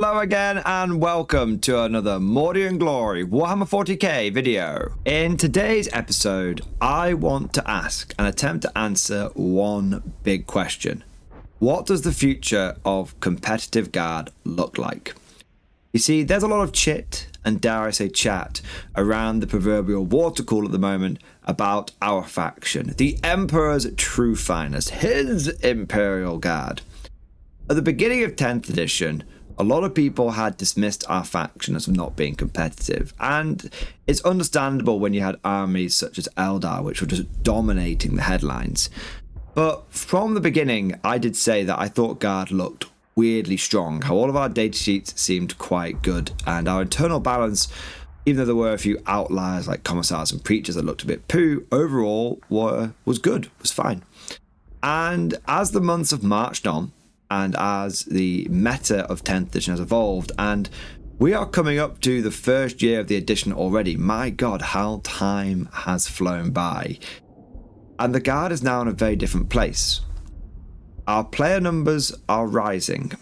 Hello again and welcome to another Mordy and Glory Warhammer 40k video. In today's episode, I want to ask and attempt to answer one big question. What does the future of competitive Guard look like? You see, there's a lot of chit and dare I say chat around the proverbial water cooler at the moment about our faction, the Emperor's true finest, his Imperial Guard. At the beginning of 10th edition, a lot of people had dismissed our faction as not being competitive, and it's understandable when you had armies such as Eldar which were just dominating the headlines. But from the beginning, I did say that I thought Guard looked weirdly strong, how all of our data sheets seemed quite good, and our internal balance, even though there were a few outliers like commissars and preachers that looked a bit poo, overall was good, was fine. And as the months have marched on, and as the meta of 10th edition has evolved, and we are coming up to the first year of the edition already. My god, how time has flown by. And the Guard is now in a very different place. Our player numbers are rising.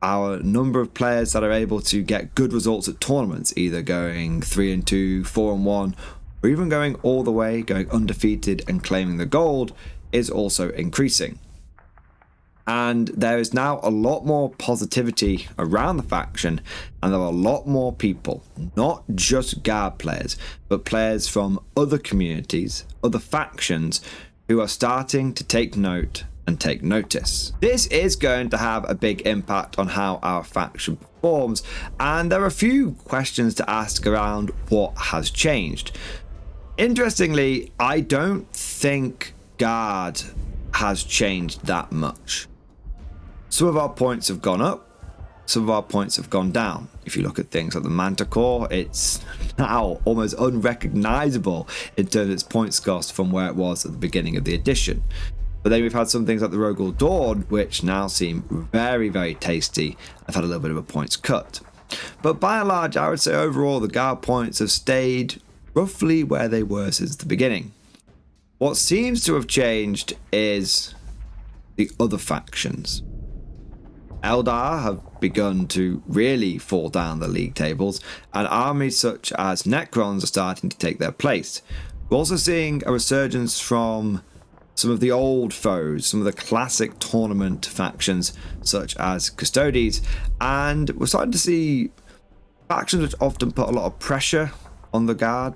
Our number of players that are able to get good results at tournaments, either going 3-2, 4-1, or even going all the way, going undefeated and claiming the gold, is also increasing. And there is now a lot more positivity around the faction, and there are a lot more people, not just Guard players, but players from other communities, other factions, who are starting to take note and take notice. This is going to have a big impact on how our faction performs, and there are a few questions to ask around what has changed. Interestingly, I don't think Guard has changed that much. Some of our points have gone up, some of our points have gone down. If you look at things like the Manticore, it's now almost unrecognizable in terms of its points cost from where it was at the beginning of the edition. But then we've had some things like the Rogel Dawn, which now seem very, very tasty. I've had a little bit of a points cut. But by and large, I would say overall the Guard points have stayed roughly where they were since the beginning. What seems to have changed is the other factions. Eldar have begun to really fall down the league tables, and armies such as Necrons are starting to take their place. We're also seeing a resurgence from some of the old foes, some of the classic tournament factions such as Custodes, and we're starting to see factions which often put a lot of pressure on the Guard,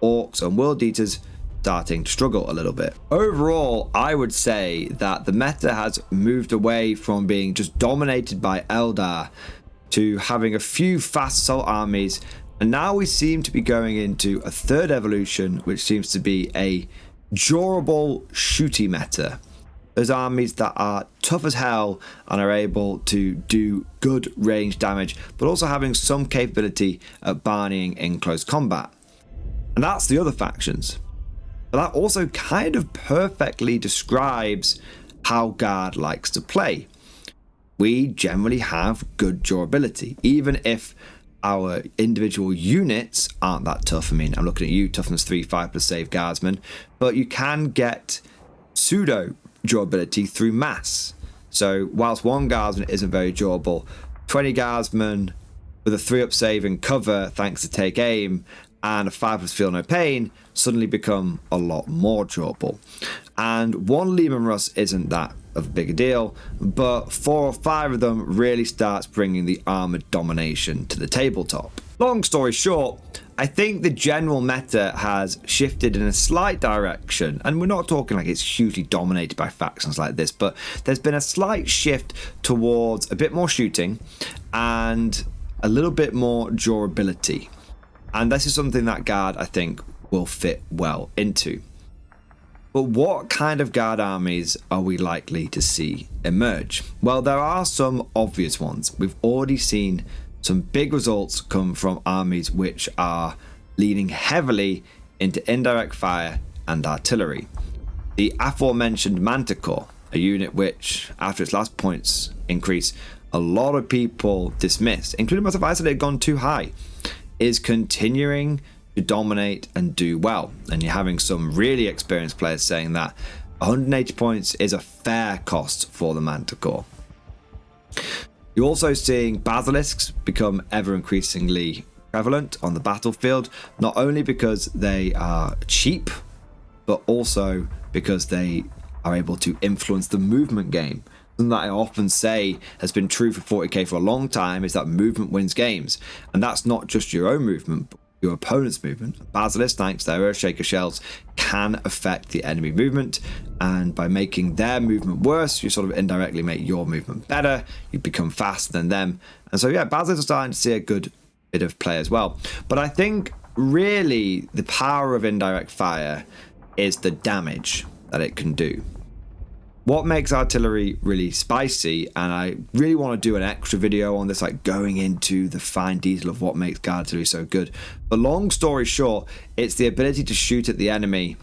Orcs and World Eaters, starting to struggle a little bit. Overall, I would say that the meta has moved away from being just dominated by Eldar to having a few fast assault armies, and now we seem to be going into a third evolution, which seems to be a durable shooty meta. Those armies that are tough as hell and are able to do good range damage, but also having some capability at barneying in close combat. And that's the other factions. But that also kind of perfectly describes how Guard likes to play. We generally have good durability, even if our individual units aren't that tough. I mean, I'm looking at you, toughness 3, 5 plus save guardsman, but you can get pseudo durability through mass. So whilst one guardsman isn't very durable, 20 guardsmen with a 3-up save and cover thanks to take aim and a 5 plus feel no pain suddenly become a lot more durable. And one Lehman Russ isn't that of a big deal, but 4 or 5 of them really starts bringing the armored domination to the tabletop. Long story short, I think the general meta has shifted in a slight direction, and we're not talking like it's hugely dominated by factions like this, but there's been a slight shift towards a bit more shooting and a little bit more durability. And this is something that Guard, I think, will fit well into. But what kind of Guard armies are we likely to see emerge? Well, there are some obvious ones. We've already seen some big results come from armies which are leaning heavily into indirect fire and artillery. The aforementioned Manticore, a unit which, after its last points increase, a lot of people dismissed, including myself. I said it had gone too high, is continuing to dominate and do well. And you're having some really experienced players saying that 180 points is a fair cost for the Manticore. You're also seeing basilisks become ever increasingly prevalent on the battlefield, not only because they are cheap, but also because they are able to influence the movement game. Something that I often say has been true for 40k for a long time is that movement wins games. And that's not just your own movement, but your opponent's movement. Basilisk, thanks to their Earthshaker shells, can affect the enemy movement. And by making their movement worse, you sort of indirectly make your movement better. You become faster than them. And so, yeah, Basilisks are starting to see a good bit of play as well. But I think really the power of indirect fire is the damage that it can do. What makes artillery really spicy, and I really want to do an extra video on this, like going into the fine detail of what makes guard artillery so good. But long story short, it's the ability to shoot at the enemy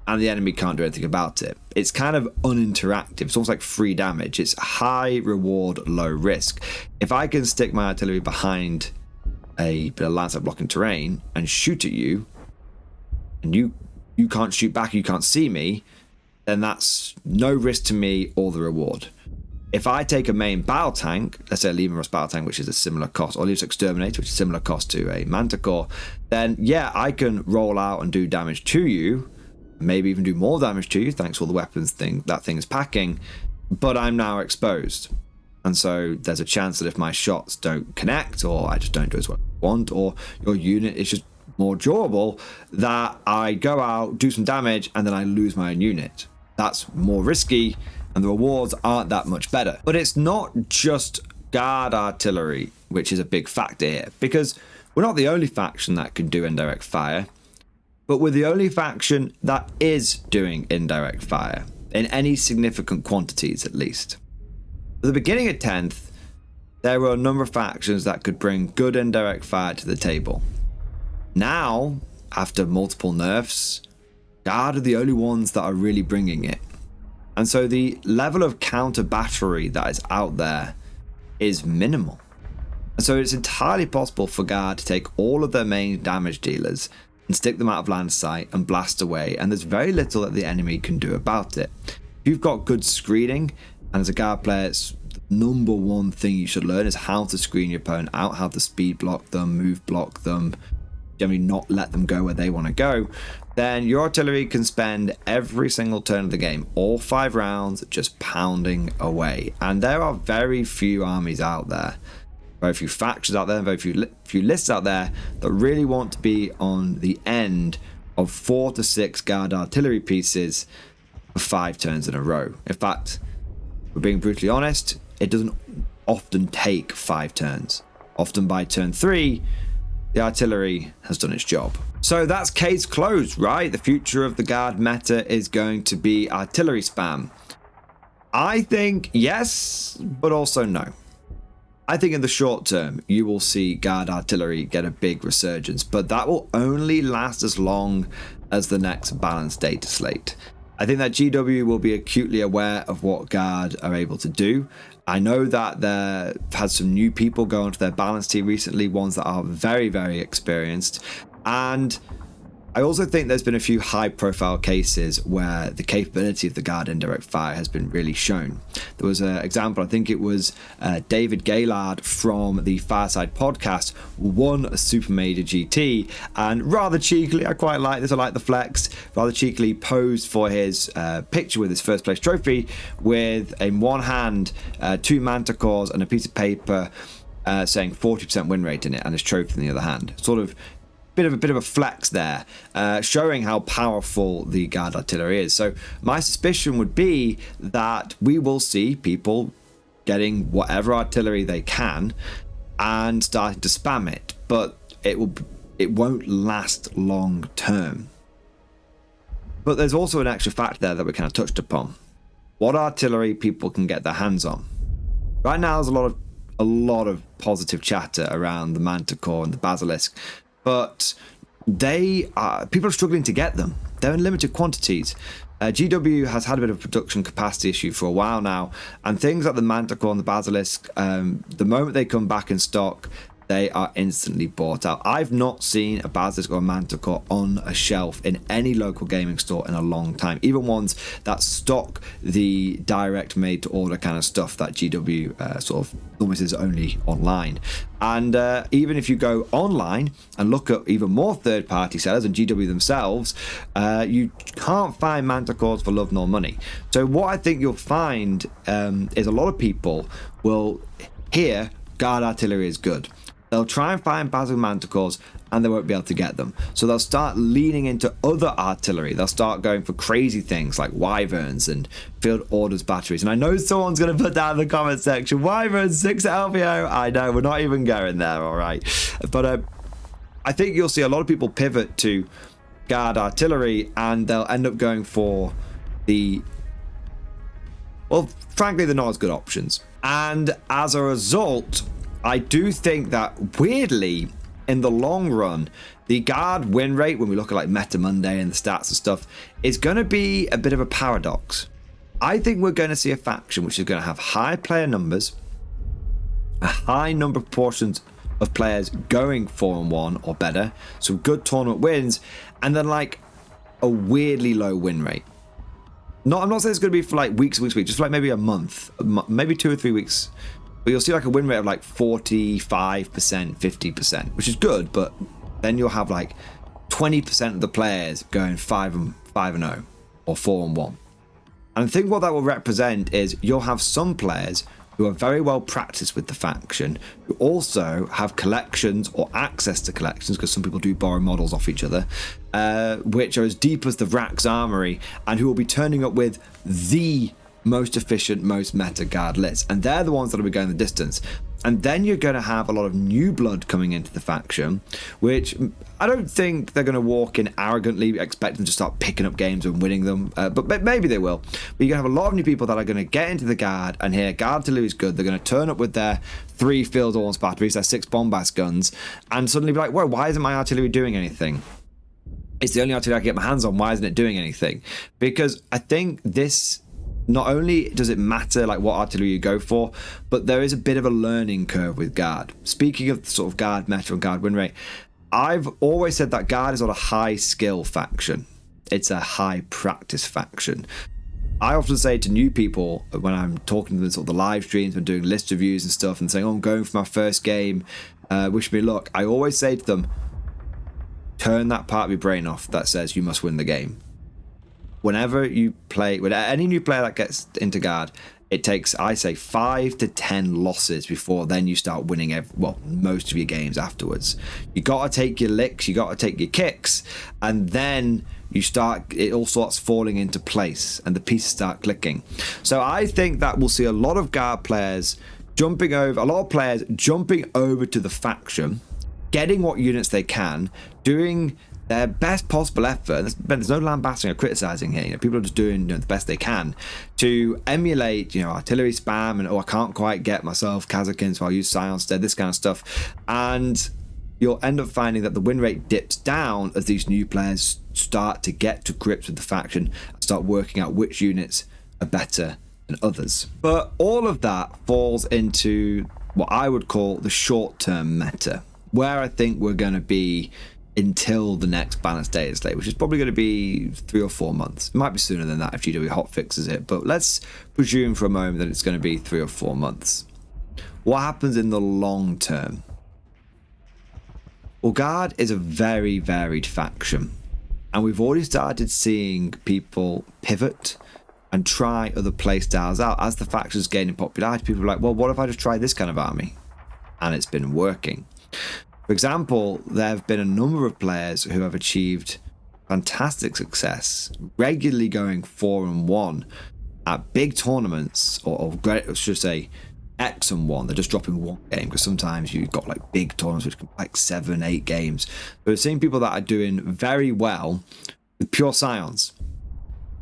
and the enemy can't do anything about it. It's kind of uninteractive. It's almost like free damage. It's high reward, low risk. If I can stick my artillery behind a bit of landslide blocking terrain and shoot at you, and you can't shoot back, you can't see me, then that's no risk to me or the reward. If I take a main battle tank, let's say a Lehman Russ battle tank, which is a similar cost, or Leos Exterminator, which is a similar cost to a Manticore, then yeah, I can roll out and do damage to you, maybe even do more damage to you, thanks to all the weapons that thing is packing, but I'm now exposed. And so there's a chance that if my shots don't connect, or I just don't do as well as I want, or your unit is just more durable, that I go out, do some damage, and then I lose my own unit. That's more risky, and the rewards aren't that much better. But it's not just guard artillery which is a big factor here, because we're not the only faction that can do indirect fire, but we're the only faction that is doing indirect fire, in any significant quantities at least. At the beginning of 10th, there were a number of factions that could bring good indirect fire to the table. Now, after multiple nerfs, guard are the only ones that are really bringing it. And so the level of counter battery that is out there is minimal. And so it's entirely possible for guard to take all of their main damage dealers and stick them out of land sight and blast away, and there's very little that the enemy can do about it. If you've got good screening, and as a guard player, it's the number one thing you should learn is how to screen your opponent out, how to speed block them, move block them, generally not let them go where they want to go, then your artillery can spend every single turn of the game, all 5 rounds, just pounding away. And there are very few armies out there, very few factions out there, very few lists out there that really want to be on the end of 4 to 6 guard artillery pieces for 5 turns in a row. In fact, we're being brutally honest, it doesn't often take 5 turns. Often by turn 3, the artillery has done its job. So that's case closed, right? The future of the guard meta is going to be artillery spam. I think yes, but also no. I think in the short term, you will see guard artillery get a big resurgence, but that will only last as long as the next balanced data slate. I think that GW will be acutely aware of what guard are able to do. I know that they've had some new people go onto their balance team recently, ones that are very, very experienced. And I also think there's been a few high-profile cases where the capability of the guard indirect fire has been really shown. There was an example, I think it was David Gaylard from the Fireside podcast won a Super Major GT, and rather cheekily, I quite like this, I like the flex, rather cheekily posed for his picture with his first place trophy with, in one hand, 2 manticores and a piece of paper saying 40% win rate in it, and his trophy in the other hand. Sort of bit of a flex there, showing how powerful the guard artillery is. So my suspicion would be that we will see people getting whatever artillery they can and starting to spam it, but it won't last long term. But there's also an extra factor there that we kind of touched upon: what artillery people can get their hands on. Right now, there's a lot of positive chatter around the Manticore and the Basilisk, but people are struggling to get them. They're in limited quantities. GW has had a bit of a production capacity issue for a while now, and things like the Manticore and the Basilisk, the moment they come back in stock, they are instantly bought out. I've not seen a Basilisk or a Manticore on a shelf in any local gaming store in a long time, even ones that stock the direct made to order kind of stuff that GW sort of almost is only online. And even if you go online and look at even more third-party sellers and GW themselves, you can't find Manticores for love nor money. So what I think you'll find is a lot of people will hear Guard Artillery is good. They'll try and find Basilisk Manticores and they won't be able to get them. So they'll start leaning into other artillery. They'll start going for crazy things like Wyverns and Field Orders batteries. And I know someone's going to put that in the comment section. Wyverns, 6 LVO. I know, we're not even going there, all right. But I think you'll see a lot of people pivot to Guard Artillery and they'll end up going for the, well, frankly, they're not as good options. And as a result, I do think that weirdly, in the long run, the Guard win rate, when we look at like Meta Monday and the stats and stuff, is going to be a bit of a paradox. I think we're going to see a faction which is going to have high player numbers, a high number of proportions of players going 4-1 or better, some good tournament wins, and then like a weirdly low win rate. I'm not saying it's going to be for like weeks, just for like maybe a month, maybe 2 or 3 weeks. But you'll see like a win rate of like 45%, 50%, which is good. But then you'll have like 20% of the players going 5-0 or 4-1. And I think what that will represent is you'll have some players who are very well practiced with the faction, who also have collections or access to collections, because some people do borrow models off each other, which are as deep as the Vrax armory, and who will be turning up with the most efficient, most meta Guard lists, and they're the ones that will be going the distance. And then you're going to have a lot of new blood coming into the faction, which I don't think they're going to walk in arrogantly expecting to start picking up games and winning them, but maybe they will. But you're going to have a lot of new people that are going to get into the Guard and hear Guard Artillery is good. They're going to turn up with their 3 Field Ordnance batteries, their 6 bombast guns, and suddenly be like, whoa, why isn't my artillery doing anything? It's the only artillery I can get my hands on. Why isn't it doing anything? Because I think this, not only does it matter like what artillery you go for, but there is a bit of a learning curve with Guard. Speaking of sort of Guard meta and Guard win rate, I've always said that Guard is not a high skill faction. It's a high practice faction. I often say to new people when I'm talking to them sort of the live streams and doing list reviews and stuff and saying, oh, I'm going for my first game, wish me luck. I always say to them, turn that part of your brain off that says you must win the game. Whenever you play, with any new player that gets into Guard, it takes, I say, 5 to 10 losses before then you start winning most of your games afterwards. You got to take your licks, you got to take your kicks, and then it all starts falling into place and the pieces start clicking. So I think that we'll see a lot of Guard players jumping over to the faction, getting what units they can, doing their best possible effort. There's no lambasting or criticizing here. People are just doing the best they can to emulate, artillery spam and I can't quite get myself Kazakin, so I'll use Scion instead. This kind of stuff, and you'll end up finding that the win rate dips down as these new players start to get to grips with the faction and start working out which units are better than others. But all of that falls into what I would call the short-term meta, where I think we're going to be until the next balanced data slate, which is probably going to be 3 or 4 months. It might be sooner than that if GW hotfixes it, but let's presume for a moment that it's going to be 3 or 4 months. What happens in the long term? Well, Guard is a very varied faction, and we've already started seeing people pivot and try other playstyles out. As the faction's gaining popularity, people are like, well, what if I just try this kind of army? And it's been working. For example, there have been a number of players who have achieved fantastic success, regularly going 4-1 at big tournaments, or should I say X and 1. They're just dropping one game, because sometimes you've got like big tournaments which can be like 7-8 games. But we're seeing people that are doing very well with pure Scions.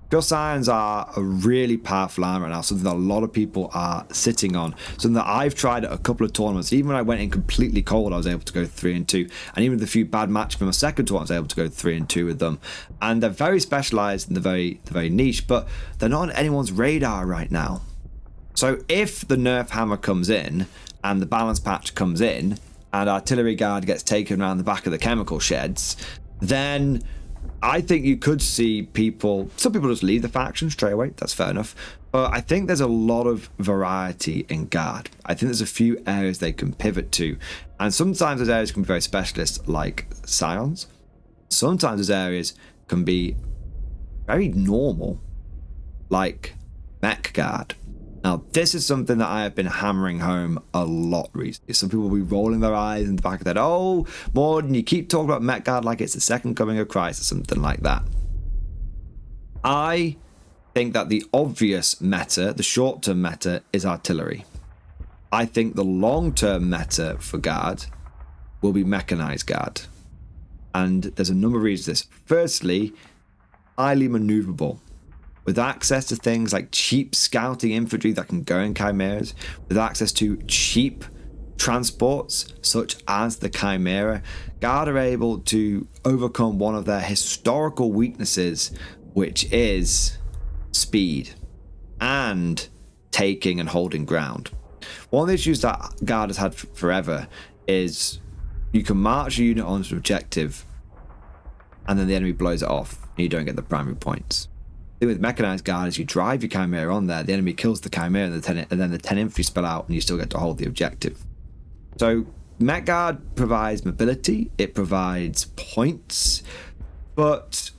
Pure Scions are a really powerful arm right now, something that a lot of people are sitting on, something that I've tried at a couple of tournaments. Even when I went in completely cold, I was able to go 3-2, and even with a few bad matches from my second tournament, I was able to go 3-2 with them. And they're very specialized and they're very niche, but they're not on anyone's radar right now. So if the nerf hammer comes in and the balance patch comes in, and artillery guard gets taken around the back of the chemical sheds, then I think you could see some people just leave the faction straight away. That's fair enough. But I think there's a lot of variety in guard. I think there's a few areas they can pivot to. And sometimes those areas can be very specialist, like Scions. Sometimes those areas can be very normal, like mech guard. Now, this is something that I have been hammering home a lot recently. Some people will be rolling their eyes in the back of their head. Oh, Morden, you keep talking about mech guard like it's the second coming of Christ or something like that. I think that the obvious meta, the short-term meta, is artillery. I think the long-term meta for guard will be mechanized guard. And there's a number of reasons for this. Firstly, highly maneuverable. With access to things like cheap scouting infantry that can go in chimeras, with access to cheap transports such as the Chimera, Guard are able to overcome one of their historical weaknesses, which is speed and taking and holding ground. One of the issues that Guard has had forever is you can march a unit onto an objective and then the enemy blows it off and you don't get the primary points. The thing with mechanized guard is you drive your Chimera on there, the enemy kills the Chimera and then the 10 infantry spill out and you still get to hold the objective. So mech guard provides mobility, it provides points, but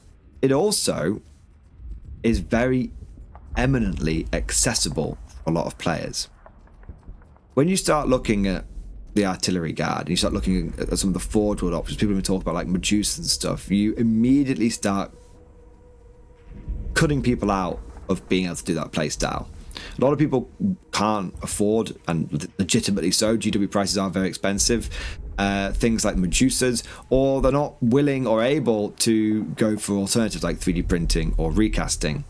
it also is very eminently accessible for a lot of players. When you start looking at the artillery guard and you start looking at some of the forge world options, people even talk about like Medusa and stuff, you immediately start cutting people out of being able to do that play style. A lot of people can't afford, and legitimately so, GW prices are very expensive, things like Medusas, or they're not willing or able to go for alternatives like 3D printing or recasting.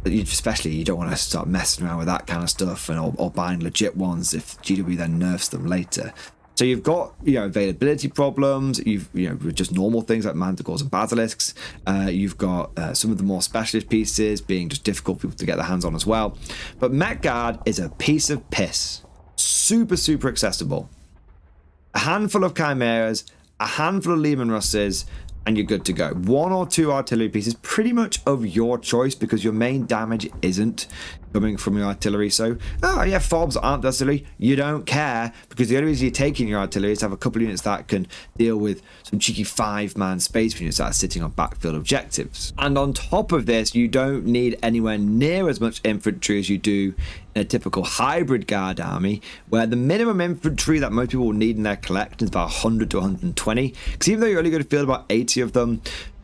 Especially, you don't want to start messing around with that kind of stuff or buying legit ones if GW then nerfs them later. So you've got, availability problems. You've, just normal things like manticores and basilisks. You've got some of the more specialist pieces being just difficult for people to get their hands on as well. But Mech Guard is a piece of piss. Super, super accessible. A handful of Chimeras, a handful of Lehman Russes, and you're good to go. 1 or 2 artillery pieces, pretty much of your choice because your main damage isn't coming from your artillery. So, fobs aren't artillery. You don't care because the only reason you're taking your artillery is to have a couple of units that can deal with some cheeky 5-man space units that are sitting on backfield objectives. And on top of this, you don't need anywhere near as much infantry as you do in a typical hybrid guard army, where the minimum infantry that most people will need in their collection is about 100 to 120. Because even though you're only going to field about 80 of them,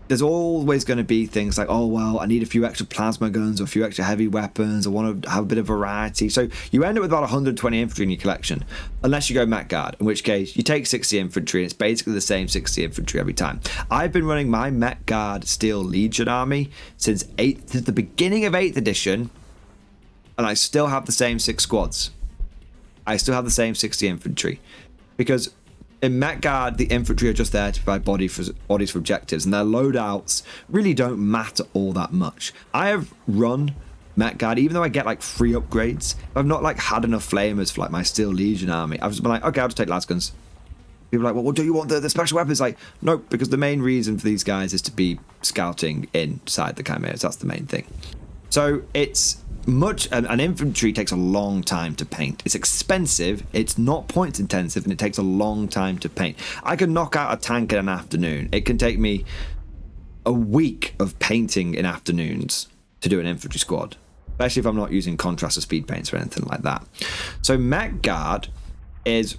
there's always going to be things like, I need a few extra plasma guns or a few extra heavy weapons. I want to have a bit of variety. So you end up with about 120 infantry in your collection, unless you go Mech Guard, in which case you take 60 infantry and it's basically the same 60 infantry every time. I've been running my Mech Guard Steel Legion army since the beginning of 8th edition, and I still have the same 6 squads. I still have the same 60 infantry. Because in Mech Guard, the infantry are just there to provide bodies for objectives, and their loadouts really don't matter all that much. I have run Mech Guard, even though I get like free upgrades, I've not like had enough flamers for like my Steel Legion army. I've just been like, okay, I'll just take lasguns. People are like, well, do you want the special weapons? Like, nope, because the main reason for these guys is to be scouting inside the Chimeras. That's the main thing. So it's an infantry takes a long time to paint. It's expensive, it's not points intensive, and it takes a long time to paint. I can knock out a tank in an afternoon. It can take me a week of painting in afternoons to do an infantry squad, especially if I'm not using contrast or speed paints or anything like that. So Mech Guard is,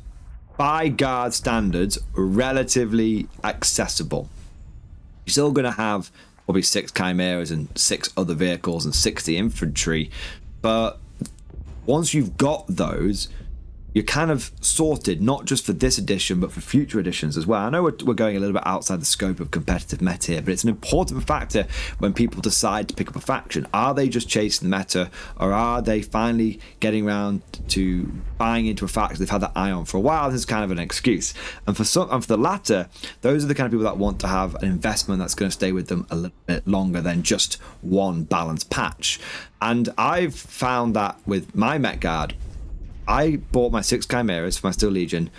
by guard standards, relatively accessible. You're still going to have probably 6 Chimeras and 6 other vehicles and 60 infantry, but once you've got those, you're kind of sorted, not just for this edition but for future editions as well. I know we're going a little bit outside the scope of competitive meta here, but it's an important factor when people decide to pick up a faction. Are they just chasing the meta, or are they finally getting around to buying into a faction they've had their eye on for a while? This is kind of an excuse. And for the latter, those are the kind of people that want to have an investment that's going to stay with them a little bit longer than just one balanced patch. And I've found that with my Mech Guard, I bought my 6 Chimeras for my Steel Legion,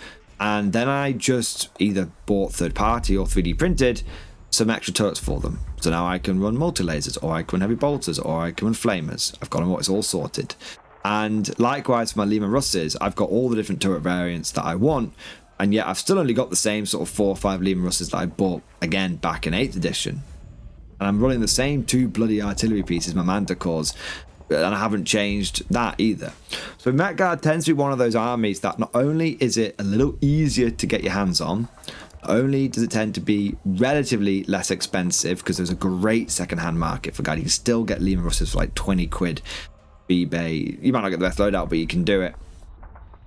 and then I just either bought third party or 3D printed some extra turrets for them. So now I can run multi-lasers, or I can run heavy bolters, or I can run flamers. I've got them all, it's all sorted. And likewise for my Lehman Russes, I've got all the different turret variants that I want, and yet I've still only got the same sort of 4 or 5 Lehman Russes that I bought again back in 8th edition. And I'm running the same 2 bloody artillery pieces, my Mandacores, and I haven't changed that either. So Met Guard tends to be one of those armies that not only is it a little easier to get your hands on, not only does it tend to be relatively less expensive, because there's a great second-hand market for Guard. You can still get Lehman Russes for like 20 quid eBay. You might not get the best loadout, but you can do it.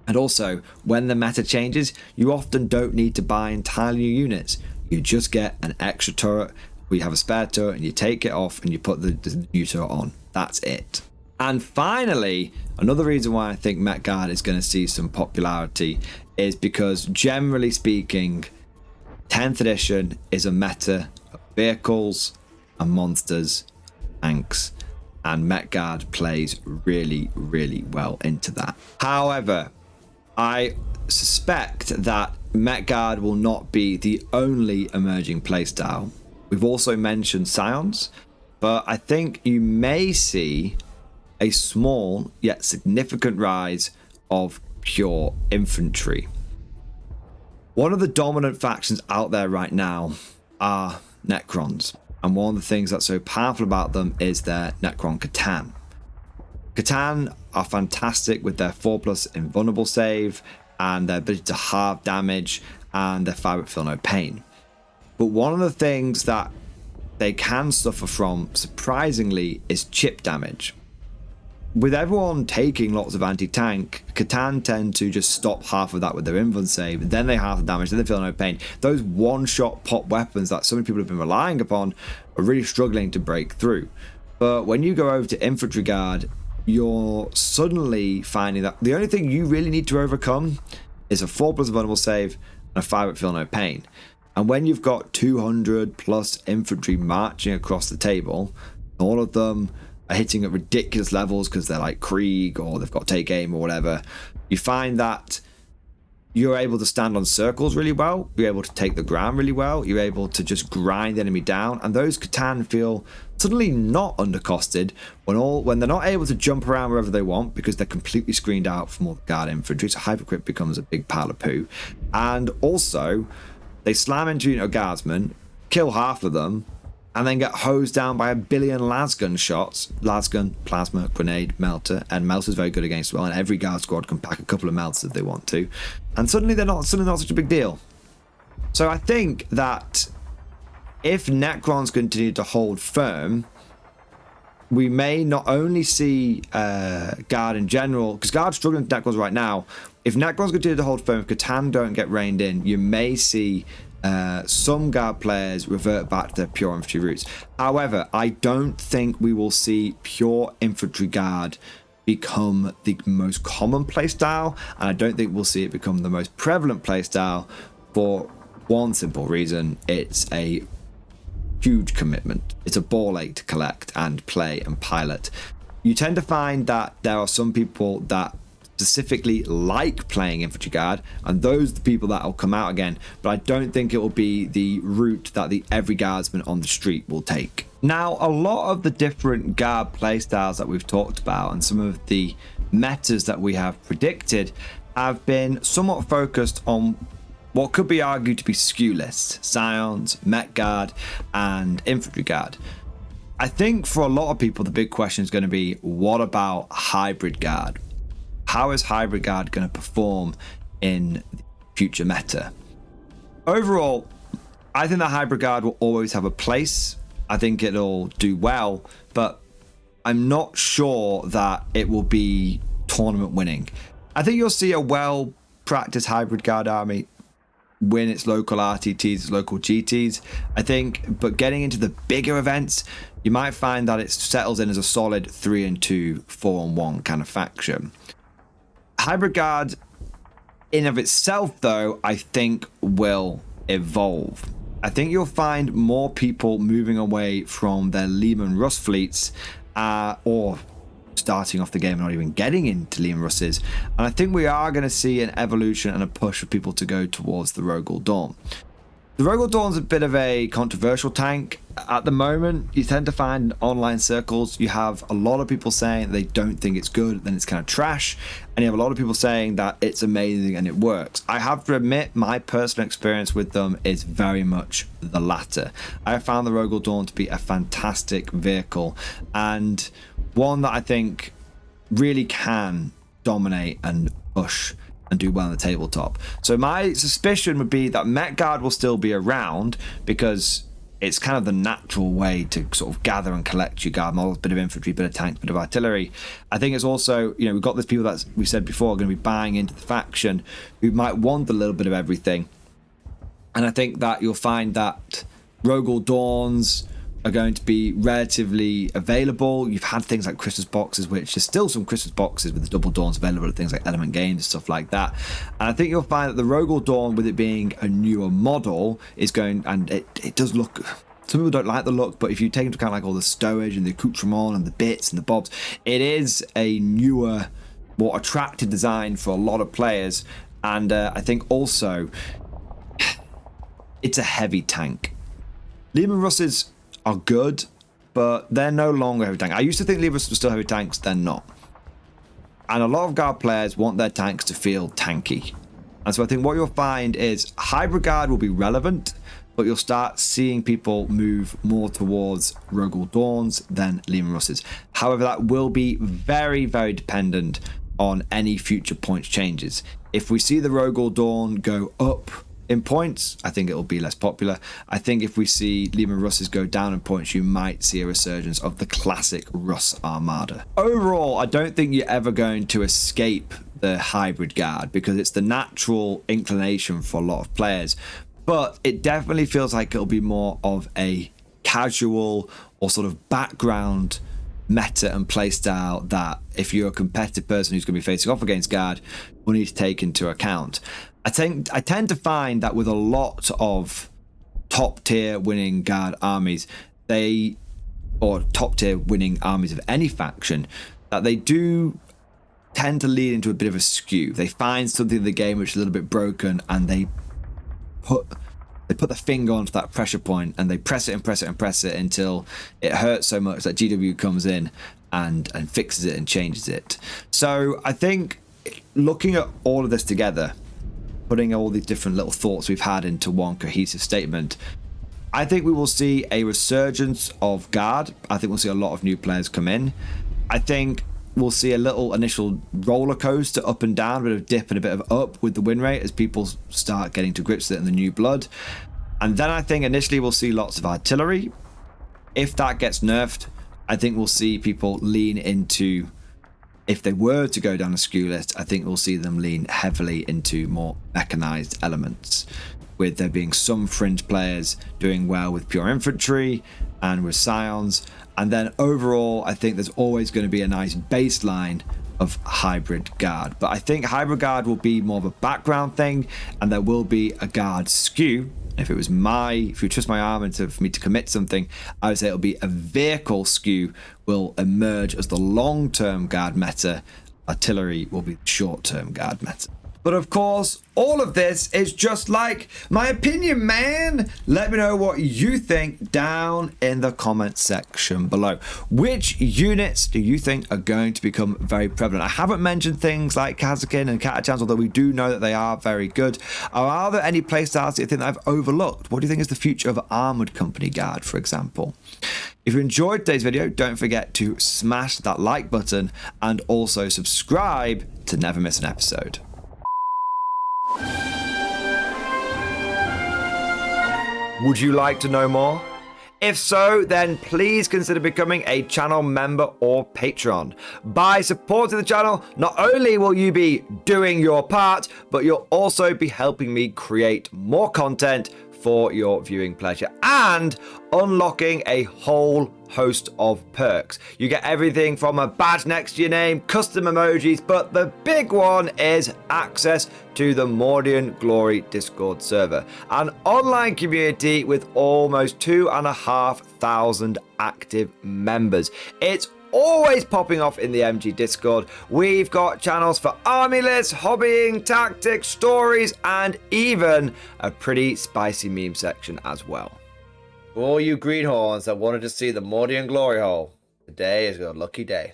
And also, when the meta changes, you often don't need to buy entirely new units. You just get an extra turret, or you have a spare turret, and you take it off and you put the new turret on. That's it. And finally, another reason why I think Met Guard is going to see some popularity is because, generally speaking, 10th edition is a meta of vehicles and monsters, tanks, and Met Guard plays really, really well into that. However, I suspect that Met Guard will not be the only emerging playstyle. We've also mentioned Scions, but I think you may see a small yet significant rise of pure infantry. One of the dominant factions out there right now are Necrons, and one of the things that's so powerful about them is their Necron Catan. Catan are fantastic with their 4+ invulnerable save and their ability to halve damage and their 5 feel no pain. But one of the things that they can suffer from, surprisingly, is chip damage. With everyone taking lots of anti-tank, Catan tend to just stop half of that with their invuln save, then they halve the damage, then they feel no pain. Those one-shot pop weapons that so many people have been relying upon are really struggling to break through. But when you go over to Infantry Guard, you're suddenly finding that the only thing you really need to overcome is a 4+ vulnerable save and a 5 feel no pain. And when you've got 200+ infantry marching across the table, all of them are hitting at ridiculous levels because they're like Krieg or they've got take aim or whatever, you find that you're able to stand on circles really well, you're able to take the ground really well, you're able to just grind the enemy down, and those Catan feel suddenly not undercosted when they're not able to jump around wherever they want because they're completely screened out from all the guard infantry, so Hypercrypt becomes a big pile of poo. And also, they slam into a guardsman, kill half of them, and then get hosed down by a billion lasgun shots. Lasgun, plasma, grenade, melter, and melter's very good against well, and every guard squad can pack a couple of melters if they want to. And suddenly they're not such a big deal. So I think that if Necrons continue to hold firm, we may not only see Guard in general, because Guard's struggling with Necrons right now. If Necrons continue to hold firm, if Catan don't get reined in, you may see some Guard players revert back to their pure infantry roots. However, I don't think we will see pure infantry Guard become the most common playstyle, and I don't think we'll see it become the most prevalent playstyle for one simple reason: it's a huge commitment. It's a ball ache to collect and play and pilot. You tend to find that there are some people that specifically like playing Infantry Guard, and those are the people that will come out again, but I don't think it will be the route that the every guardsman on the street will take. Now, a lot of the different Guard playstyles that we've talked about and some of the metas that we have predicted have been somewhat focused on what could be argued to be SKU lists: Scions, Met Guard, and Infantry Guard. I think for a lot of people, the big question is going to be, what about Hybrid Guard? How is Hybrid Guard going to perform in the future meta? Overall, I think that Hybrid Guard will always have a place. I think it'll do well, but I'm not sure that it will be tournament winning. I think you'll see a well-practiced Hybrid Guard army win its local RTTs, its local GTs, I think, but getting into the bigger events, you might find that it settles in as a solid 3-2, 4-1 kind of faction. Hybrid Guard in of itself, though, I think will evolve. I think you'll find more people moving away from their Lehman Russ fleets or starting off the game and not even getting into Leman Russes. And I think we are going to see an evolution and a push for people to go towards the Rogal Dawn. The Rogal Dawn's a bit of a controversial tank. At the moment, you tend to find in online circles, you have a lot of people saying they don't think it's good, then it's kind of trash, and you have a lot of people saying that it's amazing and it works. I have to admit, my personal experience with them is very much the latter. I have found the Rogal Dawn to be a fantastic vehicle, and one that I think really can dominate and push and do well on the tabletop. So my suspicion would be that Met Guard will still be around because it's kind of the natural way to sort of gather and collect your guard models, bit of infantry, bit of tanks, bit of artillery. I think it's also, we've got these people that we said before are going to be buying into the faction who might want a little bit of everything. And I think that you'll find that Rogal Dawns are going to be relatively available. You've had things like Christmas boxes, which there's still some Christmas boxes with the double Dawns available at things like Element Games and stuff like that. And I think you'll find that the Rogal Dawn, with it being a newer model, is going, and it does look, some people don't like the look, but if you take into account like all the stowage and the accoutrement and the bits and the bobs, it is a newer, more attractive design for a lot of players. And I think also it's a heavy tank. Leman Russes are good, but they're no longer heavy tank. I used to think Leman Russes were still heavy tanks, they're not. And a lot of guard players want their tanks to feel tanky. And so I think what you'll find is hybrid guard will be relevant, but you'll start seeing people move more towards Rogal Dawns than Leman Russes. However, that will be very, very dependent on any future points changes. If we see the Rogal Dawn go up in points, I think it will be less popular. I think if we see Leman Russes go down in points, you might see a resurgence of the classic Russ Armada. Overall, I don't think you're ever going to escape the hybrid guard because it's the natural inclination for a lot of players, but it definitely feels like it'll be more of a casual or sort of background meta and playstyle that if you're a competitive person who's going to be facing off against guard, will need to take into account. I tend to find that with a lot of top tier winning guard armies, or top tier winning armies of any faction, that they do tend to lead into a bit of a skew. They find something in the game which is a little bit broken, and they put the finger onto that pressure point, and they press it and press it and press it until it hurts so much that GW comes in and fixes it and changes it. So I think looking at all of this together, putting all these different little thoughts we've had into one cohesive statement, I think we will see a resurgence of guard. I think we'll see a lot of new players come in. I think we'll see a little initial roller coaster up and down, a bit of dip and a bit of up with the win rate as people start getting to grips with it in the new blood. And then I think initially we'll see lots of artillery. If that gets nerfed, I think we'll see people lean into, if they were to go down a skew list, I think we'll see them lean heavily into more mechanized elements, with there being some fringe players doing well with pure infantry and with scions. And then overall, I think there's always going to be a nice baseline of hybrid guard. But I think hybrid guard will be more of a background thing, and there will be a guard skew. If you twist my arm for me to commit something, I would say it'll be a vehicle skew will emerge as the long-term guard meta. Artillery will be the short-term guard meta. But of course, all of this is just like my opinion, man. Let me know what you think down in the comment section below. Which units do you think are going to become very prevalent? I haven't mentioned things like Kazakin and Katachans, although we do know that they are very good. Are there any playstyles that you think that I've overlooked? What do you think is the future of Armored Company Guard, for example? If you enjoyed today's video, don't forget to smash that like button and also subscribe to never miss an episode. Would you like to know more? If so, then please consider becoming a channel member or patron. By supporting the channel, not only will you be doing your part, but you'll also be helping me create more content for your viewing pleasure and unlocking a whole host of perks. You get everything from a badge next to your name, custom emojis, but the big one is access to the Mordian Glory Discord server, an online community with almost 2,500 active members. It's always popping off in the MG Discord. We've got channels for army lists, hobbying, tactics, stories, and even a pretty spicy meme section as well. For all you greenhorns that wanted to see the Mordian glory hole, today is your lucky day.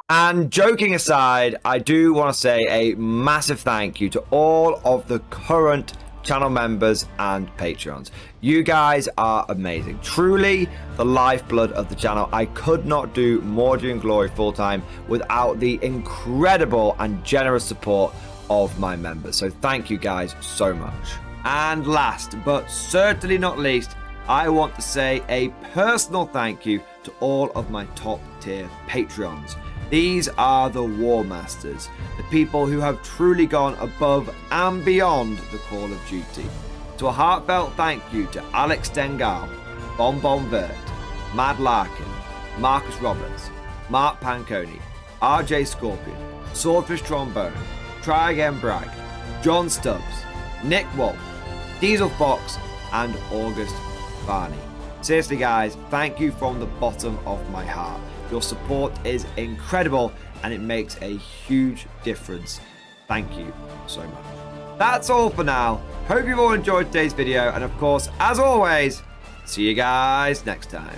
And joking aside, I do want to say a massive thank you to all of the current channel members and Patreons. You guys are amazing. Truly the lifeblood of the channel. I could not do Mordian Glory full-time without the incredible and generous support of my members. So thank you guys so much. And last but certainly not least, I want to say a personal thank you to all of my top tier Patreons. These are the War Masters, the people who have truly gone above and beyond the call of duty. So a heartfelt thank you to Alex Dengal, Bon Vert, Mad Larkin, Marcus Roberts, Mark Panconi, RJ Scorpion, Swordfish Trombone, Try Again Bragg, John Stubbs, Nick Wolf, Diesel Fox, and August Barney. Seriously guys, thank you from the bottom of my heart. Your support is incredible and it makes a huge difference. Thank you so much. That's all for now. Hope you've all enjoyed today's video, and of course, as always, see you guys next time.